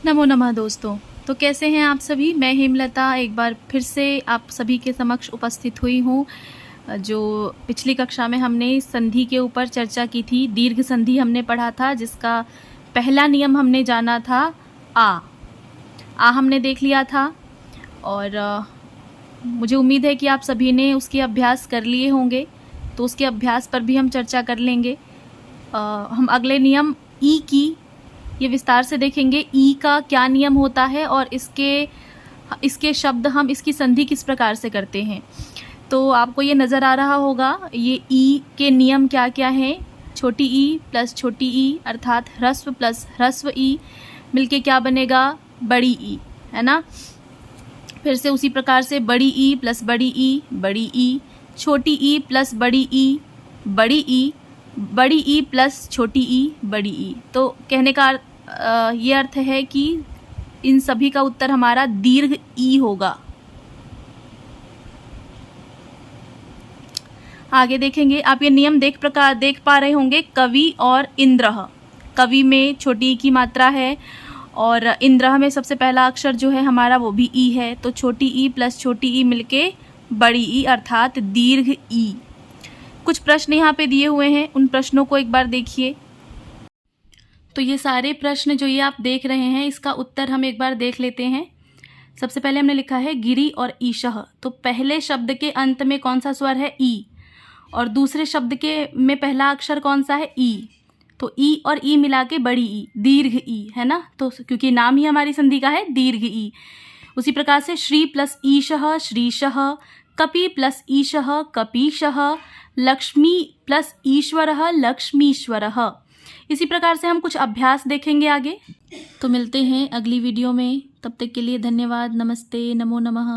नमो नमः दोस्तों। तो कैसे हैं आप सभी। मैं हेमलता एक बार फिर से आप सभी के समक्ष उपस्थित हुई हूँ। जो पिछली कक्षा में हमने संधि के ऊपर चर्चा की थी, दीर्घ संधि हमने पढ़ा था, जिसका पहला नियम हमने जाना था आ हमने देख लिया था। और मुझे उम्मीद है कि आप सभी ने उसके अभ्यास कर लिए होंगे, तो उसके अभ्यास पर भी हम चर्चा कर लेंगे। हम अगले नियम ई की ये विस्तार से देखेंगे। ई का क्या नियम होता है और इसके शब्द हम इसकी संधि किस प्रकार से करते हैं। तो आपको ये नज़र आ रहा होगा, ये ई के नियम क्या क्या हैं। छोटी ई प्लस छोटी ई अर्थात ह्रस्व प्लस ह्रस्व ई मिलके क्या बनेगा, बड़ी ई, है ना। फिर से उसी प्रकार से बड़ी ई प्लस बड़ी ई, छोटी ई प्लस बड़ी ई, बड़ी ई प्लस छोटी ई, बड़ी ई। तो कहने का ये अर्थ है कि इन सभी का उत्तर हमारा दीर्घ ई होगा। आगे देखेंगे, आप ये नियम देख पा रहे होंगे। कवि और इंद्रः, कवि में छोटी ई की मात्रा है और इंद्रः में सबसे पहला अक्षर जो है हमारा वो भी ई है। तो छोटी ई प्लस छोटी ई मिलके बड़ी ई अर्थात दीर्घ ई। कुछ प्रश्न यहाँ पे दिए हुए हैं, उन प्रश्नों को एक बार देखिए। तो ये सारे प्रश्न जो ये आप देख रहे हैं, इसका उत्तर हम एक बार देख लेते हैं। सबसे पहले हमने लिखा है गिरी और ईशः। तो पहले शब्द के अंत में कौन सा स्वर है, ई, और दूसरे शब्द के में पहला अक्षर कौन सा है, ई। तो ई और ई मिला के बड़ी ई, दीर्घ ई, है ना। तो क्योंकि नाम ही हमारी संधि का है दीर्घ ई। उसी प्रकार से श्री प्लस ईशः श्रीशः, कपि प्लस ईशः कपीशः, लक्ष्मी प्लस ईश्वरः लक्ष्मीश्वरः। इसी प्रकार से हम कुछ अभ्यास देखेंगे आगे। तो मिलते हैं अगली वीडियो में, तब तक के लिए धन्यवाद। नमस्ते, नमो नमः।